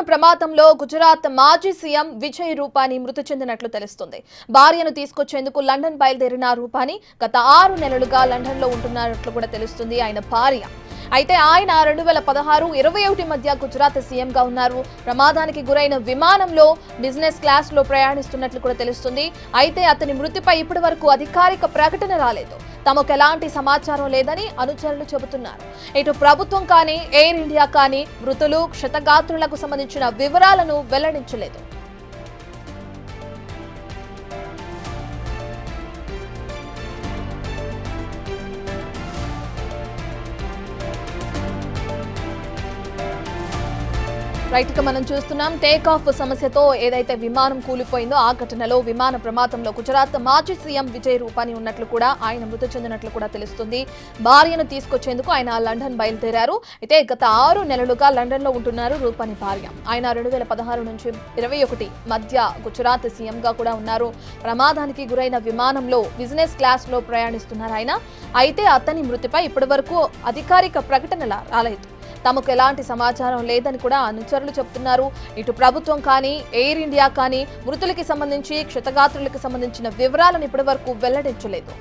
ప్రమాదంలో గుజరాత్ మాజీ సీఎం విజయ్ రూపానీ మృతి చెందినట్లు తెలుస్తుంది. భార్యను తీసుకొచ్చేందుకు లండన్ బయలుదేరిన రూపానీ గత 6 నెలలుగా లండన్లో ఉంటున్నట్లు కూడా తెలుస్తుంది ఆయన భార్య. అయితే ఆయన 2016-21 మధ్య గుజరాత్ సీఎంగా ఉన్నారు. ప్రమాదానికి గురైన విమానంలో బిజినెస్ క్లాస్లో ప్రయాణిస్తున్నట్లు కూడా తెలుస్తుంది. అయితే అతని మృతిపై ఇప్పటి వరకు అధికారిక ప్రకటన రాలేదు. తమకు ఎలాంటి సమాచారం లేదని అనుచరులు చెబుతున్నారు. ఇటు ప్రభుత్వం కానీ ఎయిర్ ఇండియా కానీ మృతులు క్షతగాత్రులకు సంబంధించిన వివరాలను వెల్లడించలేదు. రైట్ గా మనం చూస్తున్నాం టేక్ ఆఫ్ సమస్యతో ఏదైతే విమానం కూలిపోయిందో ఆ ఘటనలో విమాన ప్రమాదంలో గుజరాత్ మాజీ సీఎం విజయ్ రూపానీ ఉన్నట్లు కూడా ఆయన మృతి చెందినట్లు కూడా తెలుస్తుంది. భార్యను తీసుకొచ్చేందుకు ఆయన లండన్ బయలుదేరారు. అయితే గత 6 నెలలుగా లండన్ లో ఉంటున్నారు రూపానీ భార్య. ఆయన 2016 నుంచి 21 మధ్య గుజరాత్ సీఎం గా కూడా ఉన్నారు. ప్రమాదానికి గురైన విమానంలో బిజినెస్ క్లాస్ లో ప్రయాణిస్తున్నారు ఆయన. అయితే అతని మృతిపై ఇప్పటి వరకు అధికారిక ప్రకటన రాలేదు. తమకు ఎలాంటి సమాచారం లేదని కూడా అనుచరులు చెబుతున్నారు. ఇటు ప్రభుత్వం కానీ ఎయిర్ ఇండియా కానీ మృతులకి సంబంధించి క్షతగాత్రులకు సంబంధించిన వివరాలను ఇప్పటి వరకు వెల్లడించలేదు.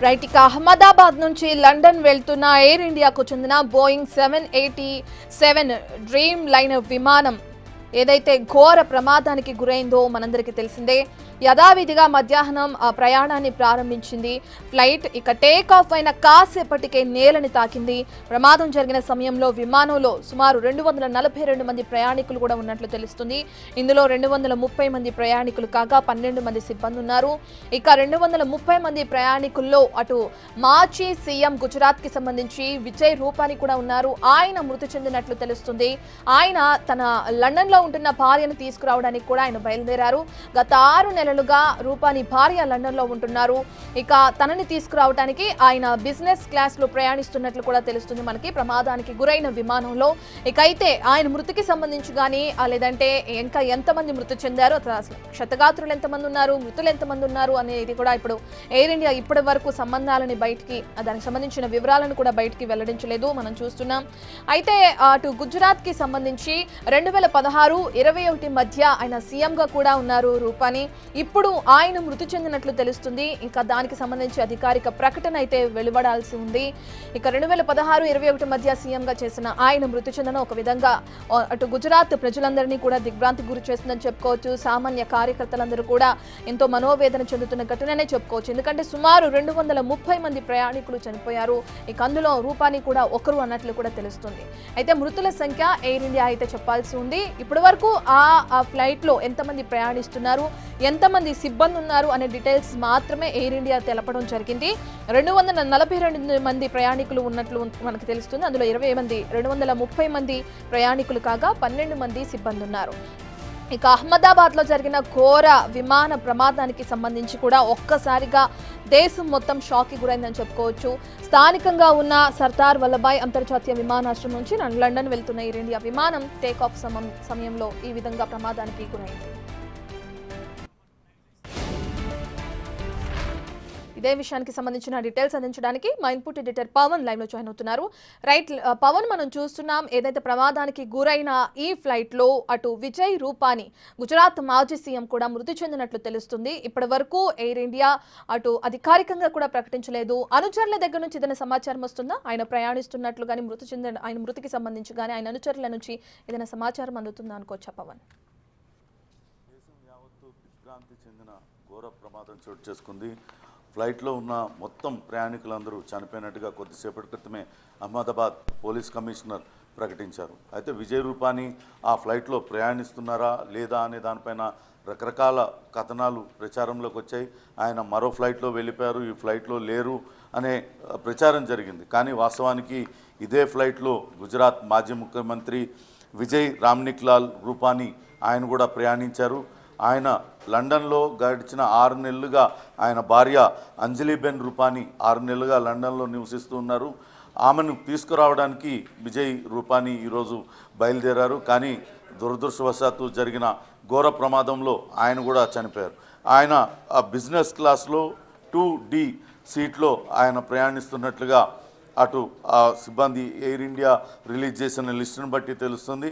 రైట్ ఇక అహ్మదాబాద్ నుంచి లండన్ వెళ్తున్న ఎయిర్ ఇండియాకు చెందిన బోయింగ్ 787 డ్రీమ్ లైనర్ విమానం ఏదైతే ఘోర ప్రమాదానికి గురైందో మనందరికీ తెలిసిందే. యథావిధిగా మధ్యాహ్నం ఆ ప్రయాణాన్ని ప్రారంభించింది. ఫ్లైట్ ఇక టేక్ ఆఫ్ అయిన కాసేపటికే నేలని తాకింది. ప్రమాదం జరిగిన సమయంలో విమానంలో సుమారు 242 మంది ప్రయాణికులు కూడా ఉన్నట్లు తెలుస్తుంది. ఇందులో 230 మంది ప్రయాణికులు కాగా 12 మంది సిబ్బంది ఉన్నారు. ఇక 230 మంది ప్రయాణికుల్లో అటు మాజీ సీఎం గుజరాత్ కి సంబంధించి విజయ్ రూపానీ కూడా ఉన్నారు. ఆయన మృతి చెందినట్లు తెలుస్తుంది. ఆయన తన లండన్ లో ఉంటున్న భార్యను తీసుకురావడానికి కూడా ఆయన బయలుదేరారు. గత 6 నెలలుగా రూపానీ భార్య లండన్ లో ఉంటున్నారు. ఇక తనని తీసుకురావడానికి ఆయన బిజినెస్ క్లాస్ లో ప్రయాణిస్తున్నట్లు కూడా తెలుస్తుంది మనకి ప్రమాదానికి గురైన విమానంలో. ఇక అయితే ఆయన మృతికి సంబంధించి కానీ లేదంటే ఇంకా ఎంతమంది మృతి చెందారో అసలు క్షతగాత్రులు ఎంతమంది ఉన్నారు, మృతులు ఎంతమంది ఉన్నారు అనేది కూడా ఇప్పుడు ఎయిర్ ఇండియా ఇప్పటి వరకు సంబంధాలని బయటికి దానికి సంబంధించిన వివరాలను కూడా బయటికి వెల్లడించలేదు మనం చూస్తున్నాం. అయితే అటు గుజరాత్ కి సంబంధించి 2016-21 మధ్య ఆయన సీఎం గా కూడా ఉన్నారు రూపానీ. ఇప్పుడు ఆయన మృతి చెందినట్లు తెలుస్తుంది. ఇంకా దానికి సంబంధించి అధికారిక ప్రకటన అయితే వెలువడాల్సి ఉంది. ఇక 2016-21 మధ్య సీఎం గా చేసిన ఆయన మృతి చెందడం ఒక విధంగా అటు గుజరాత్ ప్రజలందరినీ కూడా దిగ్భ్రాంతికి గురి చేస్తుందని చెప్పుకోవచ్చు. సామాన్య కార్యకర్తలందరూ కూడా ఎంతో మనోవేదన చెందుతున్న ఘటననే చెప్పుకోవచ్చు. ఎందుకంటే సుమారు 230 మంది ప్రయాణికులు చనిపోయారు. ఇక అందులో రూపానీ కూడా ఒకరు అన్నట్లు కూడా తెలుస్తుంది. అయితే మృతుల సంఖ్య ఎయిర్ ఇండియా అయితే చెప్పాల్సి ఉంది. ఇప్పటి వరకు ఆ ఫ్లైట్ లో ఎంతమంది ప్రయాణిస్తున్నారు, ఎంతమంది సిబ్బంది ఉన్నారు అనే డీటెయిల్స్ మాత్రమే ఎయిర్ ఇండియా తెలపడం జరిగింది. 242 మంది ప్రయాణికులు ఉన్నట్లు మనకు తెలుస్తుంది. అందులో 230 మంది ప్రయాణికులు కాగా 12 మంది సిబ్బంది ఉన్నారు. ఇక అహ్మదాబాద్ లో జరిగిన ఘోర విమాన ప్రమాదానికి సంబంధించి కూడా ఒక్కసారిగా దేశం మొత్తం షాక్కి గురైందని చెప్పుకోవచ్చు. స్థానికంగా ఉన్న సర్దార్ వల్లభాయ్ అంతర్జాతీయ విమానాశ్రయం నుంచి లండన్ వెళ్తున్న ఎయిర్ ఇండియా విమానం టేక్ ఆఫ్ సమయంలో ఈ విధంగా ప్రమాదానికి గురైంది. ఇదే విషయానికి సంబంధించిన డీటెయిల్స్ అందించడానికి మా ఇన్పుట్ ఎడిటర్ పవన్ లైవ్ లో జాయిన్ అవుతున్నారు. రైట్ పవన్, మనం చూస్తున్నాం ఏదైతే ప్రమాదానికి గురైన ఈ ఫ్లైట్ లో అటు విజయ్ రూపానీ గుజరాత్ మాజీ సీఎం కూడా మృతి చెందినట్లు తెలుస్తుంది. ఇప్పటి వరకు ఎయిర్ ఇండియా అటు అధికారికంగా కూడా ప్రకటించలేదు. అనుచరుల దగ్గర నుంచి ఏదైనా సమాచారం వస్తుందా? ఆయన ప్రయాణిస్తున్నట్లు కానీ ఆయన మృతికి సంబంధించి కానీ ఆయన అనుచరుల నుంచి ఏదైనా సమాచారం అందుతుందా అనుకోవచ్చా పవన్? దేశం యావత్తు విశ్రాంతి చెందిన ఘోర ప్రమాదం చోటు చేసుకుంది. ఫ్లైట్లో ఉన్న మొత్తం ప్రయాణికులందరూ చనిపోయినట్టుగా కొద్దిసేపటి క్రితమే అహ్మదాబాద్ పోలీస్ కమిషనర్ ప్రకటించారు. అయితే విజయ్ రూపానీ ఆ ఫ్లైట్లో ప్రయాణిస్తున్నారా లేదా అనే దానిపైన రకరకాల కథనాలు ప్రచారంలోకి వచ్చాయి. ఆయన మరో ఫ్లైట్లో వెళ్ళిపోయారు, ఈ ఫ్లైట్లో లేరు అనే ప్రచారం జరిగింది. కానీ వాస్తవానికి ఇదే ఫ్లైట్లో గుజరాత్ మాజీ ముఖ్యమంత్రి విజయ్ రామ్నిక్లాల్ రూపానీ ఆయన కూడా ప్రయాణించారు. ఆయన లండన్లో గడిచిన 6 నెలలుగా ఆయన భార్య అంజలిబెన్ రూపానీ 6 నెలలుగా లండన్లో నివసిస్తూ ఉన్నారు. ఆమెను తీసుకురావడానికి విజయ్ రూపానీ ఈరోజు బయలుదేరారు. కానీ దురదృష్టవశాత్తు జరిగిన ఘోర ప్రమాదంలో ఆయన కూడా చనిపోయారు. ఆయన ఆ బిజినెస్ క్లాస్లో 2D సీట్లో ఆయన ప్రయాణిస్తున్నట్లుగా అటు ఆ సిబ్బంది ఎయిర్ ఇండియా రిలీజ్ చేసిన లిస్టును బట్టి తెలుస్తుంది.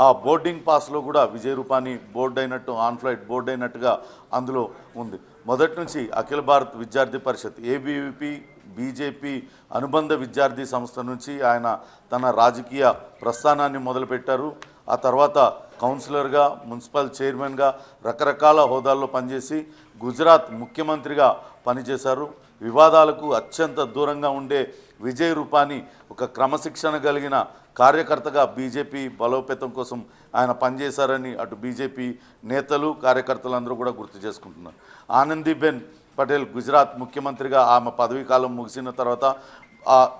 ఆ బోర్డింగ్ పాస్లో కూడా విజయ్ రూపానీ బోర్డు అయినట్టు, ఆన్ ఫ్లైట్ బోర్డు అయినట్టుగా అందులో ఉంది. మొదటి నుంచి అఖిల భారత్ విద్యార్థి పరిషత్ ఏబీవీపీ బీజేపీ అనుబంధ విద్యార్థి సంస్థ నుంచి ఆయన తన రాజకీయ ప్రస్థానాన్ని మొదలుపెట్టారు. ఆ తర్వాత కౌన్సిలర్గా, మున్సిపల్ చైర్మన్గా రకరకాల హోదాల్లో పనిచేసి గుజరాత్ ముఖ్యమంత్రిగా పనిచేశారు. వివాదాలకు అత్యంత దూరంగా ఉండే విజయ్ రూపానీ ఒక క్రమశిక్షణ కలిగిన కార్యకర్తగా బీజేపీ బలోపేతం కోసం ఆయన పనిచేశారని అటు బీజేపీ నేతలు, కార్యకర్తలందరూ కూడా గుర్తు చేసుకుంటున్నారు. ఆనందీబెన్ పటేల్ గుజరాత్ ముఖ్యమంత్రిగా ఆమె పదవీ కాలం ముగిసిన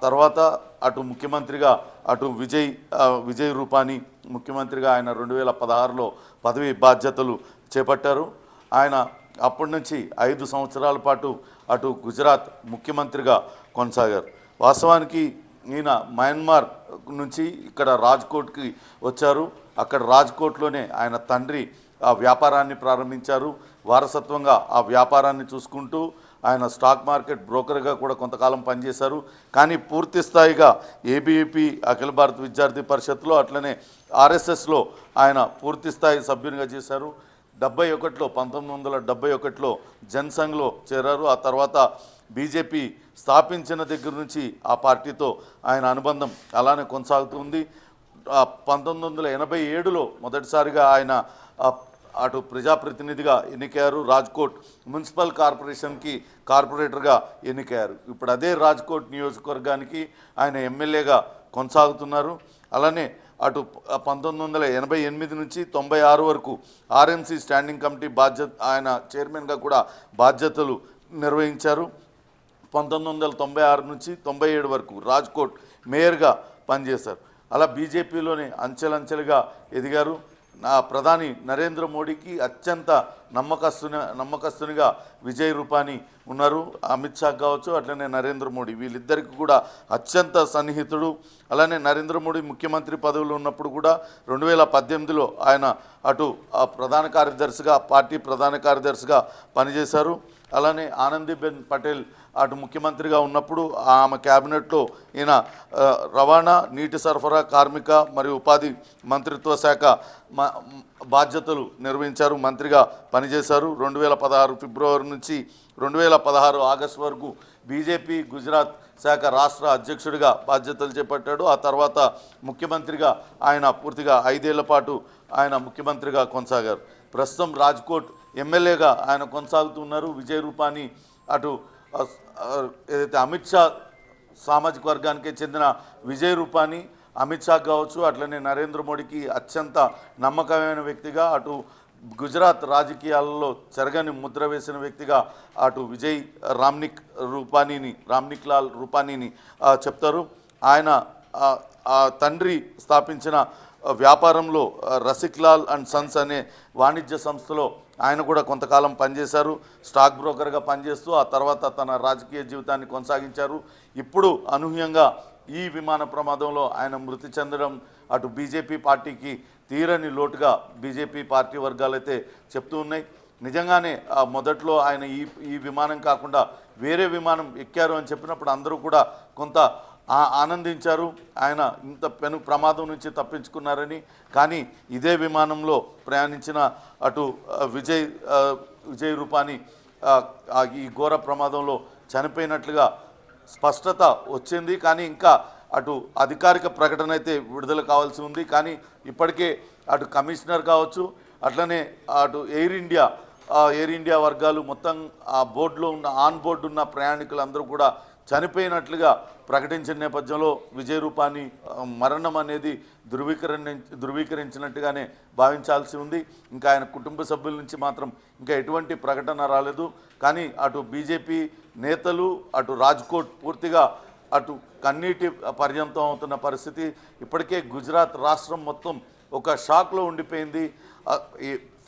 తర్వాత అటు ముఖ్యమంత్రిగా అటు విజయ్ రూపానీ ముఖ్యమంత్రిగా ఆయన 2016లో పదవీ బాధ్యతలు చేపట్టారు. ఆయన అప్పటి నుంచి 5 సంవత్సరాల పాటు అటు గుజరాత్ ముఖ్యమంత్రిగా కొనసాగారు. వాస్తవానికి ఈయన మయన్మార్ నుంచి ఇక్కడ రాజ్కోట్కి వచ్చారు. అక్కడ రాజ్కోట్లోనే ఆయన తండ్రి ఆ వ్యాపారాన్ని ప్రారంభించారు. వారసత్వంగా ఆ వ్యాపారాన్ని చూసుకుంటూ ఆయన స్టాక్ మార్కెట్ బ్రోకర్గా కూడా కొంతకాలం పనిచేశారు. కానీ పూర్తి స్థాయిగా ఏబీవీపీ అఖిల భారత విద్యార్థి పరిషత్లో అట్లనే ఆర్ఎస్ఎస్లో ఆయన పూర్తి స్థాయి సభ్యునిగా చేశారు. 1971లో జనసంఘ్లో చేరారు. ఆ తర్వాత బీజేపీ స్థాపించిన దగ్గర నుంచి ఆ పార్టీతో ఆయన అనుబంధం అలానే కొనసాగుతుంది. 1987లో మొదటిసారిగా ఆయన అటు ప్రజాప్రతినిధిగా ఎన్నికయ్యారు. రాజ్కోట్ మున్సిపల్ కార్పొరేషన్కి కార్పొరేటర్గా ఎన్నికయ్యారు. ఇప్పుడు అదే రాజ్కోట్ నియోజకవర్గానికి ఆయన ఎమ్మెల్యేగా కొనసాగుతున్నారు. అలానే అటు 1988 నుంచి 96 వరకు ఆర్ఎంసీ స్టాండింగ్ కమిటీ ఆయన చైర్మన్గా కూడా బాధ్యతలు నిర్వహించారు. 1996 నుంచి 97 వరకు రాజ్కోట్ మేయర్గా పనిచేశారు. అలా బీజేపీలోనే అంచెలంచెలుగా ఎదిగారు. ప్రధాని నరేంద్ర మోడీకి అత్యంత నమ్మకస్తునిగా విజయ్ రూపానీ ఉన్నారు. అమిత్ షా కావచ్చు, అట్లనే నరేంద్ర మోడీ వీళ్ళిద్దరికీ కూడా అత్యంత సన్నిహితుడు. అలానే నరేంద్ర మోడీ ముఖ్యమంత్రి పదవిలో ఉన్నప్పుడు కూడా 2018లో ఆయన అటు ప్రధాన కార్యదర్శిగా, పార్టీ ప్రధాన కార్యదర్శిగా పనిచేశారు. అలానే ఆనందీబెన్ పటేల్ అటు ముఖ్యమంత్రిగా ఉన్నప్పుడు ఆమె క్యాబినెట్లో ఈయన రవాణా, నీటి సరఫరా, కార్మిక మరియు ఉపాధి మంత్రిత్వ శాఖ బాధ్యతలు నిర్వహించారు, మంత్రిగా పనిచేశారు. 2016 ఫిబ్రవరి నుంచి 2016 ఆగస్టు వరకు బీజేపీ గుజరాత్ శాఖ రాష్ట్ర అధ్యక్షుడిగా బాధ్యతలు చేపట్టాడు. ఆ తర్వాత ముఖ్యమంత్రిగా ఆయన పూర్తిగా 5 ఏళ్ల పాటు ఆయన ముఖ్యమంత్రిగా కొనసాగారు. ప్రస్తుతం రాజ్కోట్ ఎమ్మెల్యేగా ఆయన కొనసాగుతున్నారు. విజయ్ రూపానీ అటు ఏదైతే అమిత్ షా సామాజిక వర్గానికి చెందిన విజయ్ రూపానీ అమిత్ షా కావచ్చు, అట్లనే నరేంద్ర మోడీకి అత్యంత నమ్మకమైన వ్యక్తిగా, అటు గుజరాత్ రాజకీయాలలో చెరగని ముద్ర వేసిన వ్యక్తిగా అటు విజయ్ రామ్నిక్ లాల్ రూపానీని చెప్తారు. ఆయన తండ్రి స్థాపించిన వ్యాపారంలో రసిక్ లాల్ అండ్ సన్స్ అనే వాణిజ్య సంస్థలో ఆయన కూడా కొంతకాలం పనిచేశారు. స్టాక్ బ్రోకర్గా పనిచేస్తూ ఆ తర్వాత తన రాజకీయ జీవితాన్ని కొనసాగించారు. ఇప్పుడు అనూహ్యంగా ఈ విమాన ప్రమాదంలో ఆయన మృతి చెందడం అటు బీజేపీ పార్టీకి తీరని లోటుగా బీజేపీ పార్టీ వర్గాలైతే చెప్తూ ఉన్నాయి. నిజంగానే మొదట్లో ఆయన ఈ విమానం కాకుండా వేరే విమానం ఎక్కారు అని చెప్పినప్పుడు అందరూ కూడా కొంత ఆనందించారు. ఆయన ఇంత పెను ప్రమాదం నుంచి తప్పించుకున్నారని. కానీ ఇదే విమానంలో ప్రయాణించిన అటు విజయ్ రూపానీ ఈ ఘోర ప్రమాదంలో చనిపోయినట్లుగా స్పష్టత వచ్చింది. కానీ ఇంకా అటు అధికారిక ప్రకటన అయితే విడుదల కావాల్సి ఉంది. కానీ ఇప్పటికే అటు కమిషనర్ కావచ్చు, అట్లనే అటు ఎయిర్ ఇండియా వర్గాలు మొత్తం ఆ బోర్డులో ఉన్న ఆన్ బోర్డు ఉన్న ప్రయాణికులందరూ కూడా చనిపోయినట్లుగా ప్రకటించిన నేపథ్యంలో విజయ్ రూపానీ మరణం అనేది ధృవీకరించినట్టుగానే భావించాల్సి ఉంది. ఇంకా ఆయన కుటుంబ సభ్యుల నుంచి మాత్రం ఇంకా ఎటువంటి ప్రకటన రాలేదు. కానీ అటు బీజేపీ నేతలు, అటు రాజ్కోట్ పూర్తిగా అటు కన్నీటి పర్యంతం అవుతున్న పరిస్థితి. ఇప్పటికే గుజరాత్ రాష్ట్రం మొత్తం ఒక షాక్లో ఉండిపోయింది.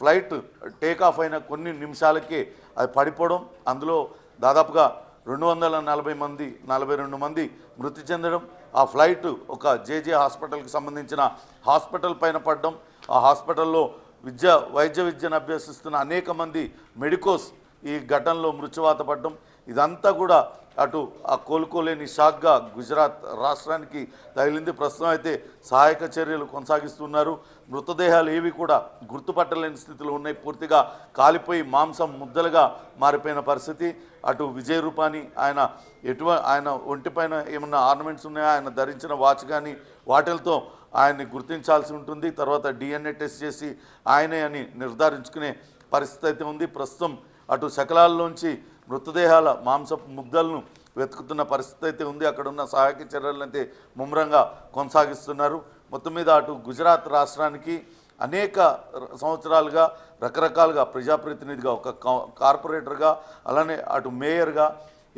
ఫ్లైట్ టేక్ ఆఫ్ అయిన కొన్ని నిమిషాలకే అది పడిపోవడం, అందులో దాదాపుగా 42 మంది మృతి చెందడం, ఆ ఫ్లైట్ ఒక జేజే హాస్పిటల్కి సంబంధించిన హాస్పిటల్ పైన పడడం, ఆ హాస్పిటల్లో వైద్య విద్యను అభ్యసిస్తున్న అనేక మంది మెడికోస్ ఈ ఘటనలో మృత్యువాత పడడం, ఇదంతా కూడా అటు ఆ కోలుకోలేని షాక్గా గుజరాత్ రాష్ట్రానికి తగిలింది. ప్రస్తుతం అయితే సహాయక చర్యలు కొనసాగిస్తున్నారు. మృతదేహాలు ఏవి కూడా గుర్తుపట్టలేని స్థితిలో ఉన్నాయి. పూర్తిగా కాలిపోయి మాంసం ముద్దలుగా మారిపోయిన పరిస్థితి. అటు విజయ్ రూపానీ ఆయన ఒంటిపైన ఏమన్నా ఆర్నమెంట్స్ ఉన్నాయా, ఆయన ధరించిన వాచ్ కానీ వాటిలతో ఆయన్ని గుర్తించాల్సి ఉంటుంది. తర్వాత DNA టెస్ట్ చేసి ఆయనే అని నిర్ధారించుకునే పరిస్థితి అయితే ఉంది. ప్రస్తుతం అటు శకలాల్లోంచి మృతదేహాల మాంసపు ముద్దలను వెతుకుతున్న పరిస్థితి అయితే ఉంది. అక్కడ ఉన్న సహాయక చర్యలను అయితే ముమ్మరంగా కొనసాగిస్తున్నారు. మొత్తం మీద అటు గుజరాత్ రాష్ట్రానికి అనేక సంవత్సరాలుగా రకరకాలుగా ప్రజాప్రతినిధిగా, ఒక కార్పొరేటర్గా, అలానే అటు మేయర్గా,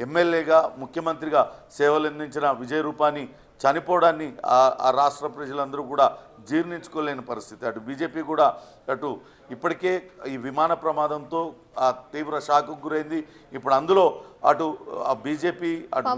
ఎమ్మెల్యేగా, ముఖ్యమంత్రిగా సేవలు అందించిన విజయ్ రూపానీ చనిపోవడాన్ని ఆ రాష్ట్ర ప్రజలందరూ కూడా జీర్ణించుకోలేని పరిస్థితి. అటు బీజేపీ కూడా అటు ఇప్పటికే ఈ విమాన ప్రమాదంతో ఆ తీవ్ర షాక్కు గురైంది. ఇప్పుడు అందులో అటు బీజేపీ అటు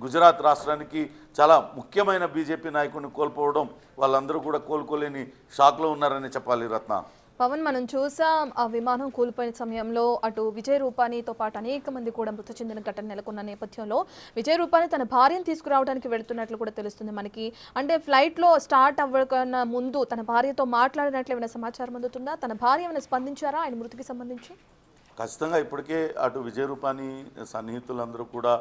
గుజరాత్ రాష్ట్రానికి చాలా ముఖ్యమైన బీజేపీ నాయకుడిని కోల్పోవడం, వాళ్ళందరూ కూడా కోలుకోలేని షాక్లో ఉన్నారని చెప్పాలి. రత్న పవన్, మనం చూసాం ఆ విమానం కూలిపోయిన సమయంలో అటు విజయ్ రూపానీతో పాటు అనేక మంది కూడా మృతి చెందిన ఘటన నెలకొన్న నేపథ్యంలో విజయ్ రూపానీ తన భార్యను తీసుకురావడానికి వెళుతున్నట్లు కూడా తెలుస్తుంది మనకి. అంటే ఫ్లైట్లో స్టార్ట్ అవ్వకన్నా ముందు తన భార్యతో మాట్లాడినట్లు ఏమైనా సమాచారం అందుతుందా? తన భార్య ఏమైనా స్పందించారా ఆయన మృతికి సంబంధించి? ఖచ్చితంగా ఇప్పటికే అటు విజయ్ రూపానీ సన్నిహితులందరూ కూడా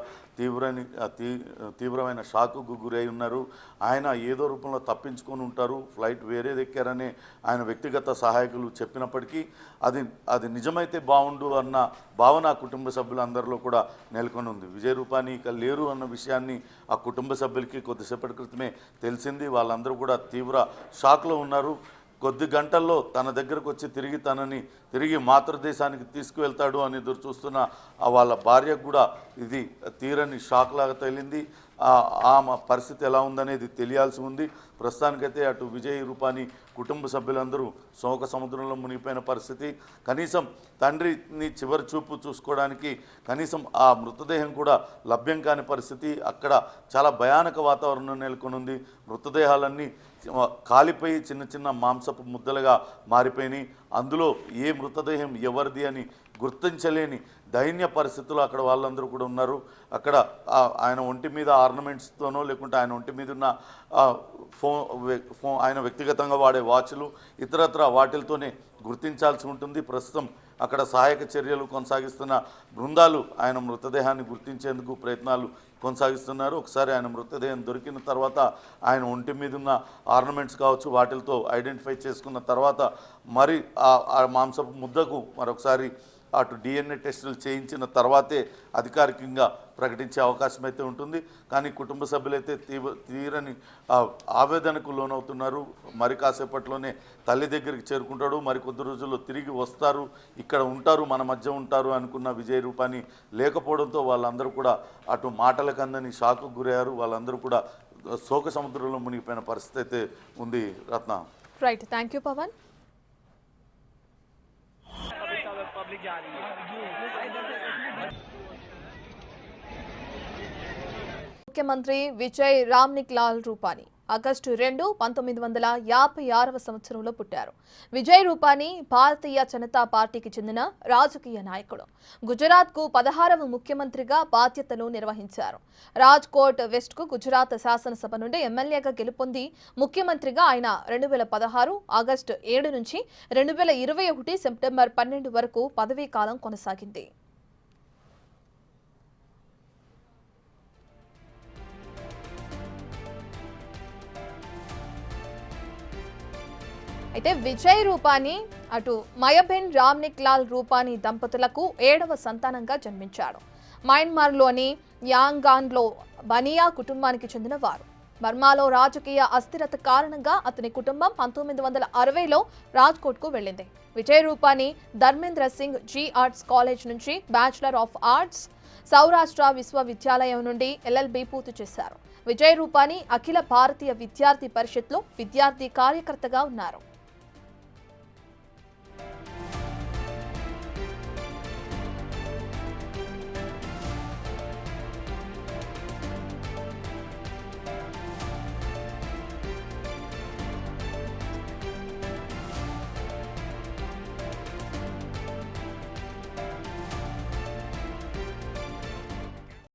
తీవ్రమైన షాకుకు గురై ఉన్నారు. ఆయన ఏదో రూపంలో తప్పించుకొని ఉంటారు, ఫ్లైట్ వేరేది ఎక్కారని ఆయన వ్యక్తిగత సహాయకులు చెప్పినప్పటికీ అది నిజమైతే బాగుండు అన్న భావన ఆ కుటుంబ సభ్యులందరిలో కూడా నెలకొని ఉంది. విజయ్ రూపానీ ఇక లేరు అన్న విషయాన్ని ఆ కుటుంబ సభ్యులకి కొద్దిసేపటి క్రితమే తెలిసింది. వాళ్ళందరూ కూడా తీవ్ర షాక్లో ఉన్నారు. కొద్ది గంటల్లో తన దగ్గరకు వచ్చి తిరిగి మాతృదేశానికి తీసుకువెళ్తాడు అని ఎదురు చూస్తున్న వాళ్ళ భార్యకు కూడా ఇది తీరని షాక్ లాగా తగిలింది. ఆమె పరిస్థితి ఎలా ఉందనేది తెలియాల్సి ఉంది. ప్రస్తుతానికైతే అటు విజయ్ రూపానీ కుటుంబ సభ్యులందరూ శోక సముద్రంలో మునిగిపోయిన పరిస్థితి. కనీసం తండ్రిని చివరి చూపు చూసుకోవడానికి కనీసం ఆ మృతదేహం కూడా లభ్యం కాని పరిస్థితి. అక్కడ చాలా భయానక వాతావరణం నెలకొని ఉంది. మృతదేహాలన్నీ కాలిపోయి చిన్న చిన్న మాంసపు ముద్దలుగా మారిపోయినాయి. అందులో ఏ మృతదేహం ఎవరిది అని గుర్తించలేని దైన్య పరిస్థితుల్లో అక్కడ వాళ్ళందరూ కూడా ఉన్నారు. అక్కడ ఆయన ఒంటి మీద ఆర్నమెంట్స్తోనో లేకుంటే ఆయన ఒంటి మీద ఉన్న ఫోన్ ఆయన వ్యక్తిగతంగా వాడే వాచ్లు ఇతరత్ర వాటిలతోనే గుర్తించాల్సి ఉంటుంది. ప్రస్తుతం అక్కడ సహాయక చర్యలు కొనసాగిస్తున్న బృందాలు ఆయన మృతదేహాన్ని గుర్తించేందుకు ప్రయత్నాలు కొనసాగిస్తున్నారు. ఒకసారి ఆయన మృతదేహం దొరికిన తర్వాత ఆయన ఒంటి మీద ఉన్న ఆర్నమెంట్స్ కావచ్చు వాటిలతో ఐడెంటిఫై చేసుకున్న తర్వాత మరి ఆ మాంసపు ముద్దకు మరొకసారి అటు DNA టెస్టులు చేయించిన తర్వాతే అధికారికంగా ప్రకటించే అవకాశం అయితే ఉంటుంది. కానీ కుటుంబ సభ్యులైతే తీరని ఆవేదనకు లోనవుతున్నారు. మరి కాసేపట్లోనే తల్లి దగ్గరికి చేరుకుంటాడు, మరి కొద్ది రోజుల్లో తిరిగి వస్తారు, ఇక్కడ ఉంటారు, మన మధ్య ఉంటారు అనుకున్న విజయ్ రూపానీ లేకపోవడంతో వాళ్ళందరూ కూడా అటు మాటలకు అందని షాకు గురయ్యారు. వాళ్ళందరూ కూడా శోక సముద్రంలో మునిగిపోయిన పరిస్థితి అయితే ఉంది. రత్న రైట్, థ్యాంక్ యూ పవన్. ముఖ్యమంత్రి విజయ్ రామ్నిక్లాల్ రూపానీ ఆగస్టు 2, 1956వ సంవత్సరంలో పుట్టారు. విజయ్ రూపానీ భారతీయ జనతా పార్టీకి చెందిన రాజకీయ నాయకుడు. గుజరాత్కు 16వ ముఖ్యమంత్రిగా బాధ్యతలు నిర్వహించారు. రాజ్కోట్ వెస్ట్కు గుజరాత్ శాసనసభ నుండి ఎమ్మెల్యేగా గెలుపొంది ముఖ్యమంత్రిగా ఆయన 2016 ఆగస్టు 7 నుంచి 2021 సెప్టెంబర్ 12 వరకు పదవీ కాలం కొనసాగింది. అయితే విజయ్ రూపానీ అటు మయబెన్ రామ్నిక్లాల్ రూపానీ దంపతులకు 7వ సంతానంగా జన్మించాడు. మయన్మార్లోని యాంగాన్లో బనియా కుటుంబానికి చెందిన వారు. బర్మాలో రాజకీయ అస్థిరత కారణంగా అతని కుటుంబం 1960లో రాజ్కోట్కు వెళ్ళింది. విజయ్ రూపానీ ధర్మేంద్ర సింగ్ జీ ఆర్ట్స్ కాలేజ్ నుంచి బ్యాచిలర్ ఆఫ్ ఆర్ట్స్, సౌరాష్ట్ర విశ్వవిద్యాలయం నుండి LLB పూర్తి చేశారు. విజయ్ రూపానీ అఖిల భారతీయ విద్యార్థి పరిషత్లో విద్యార్థి కార్యకర్తగా ఉన్నారు.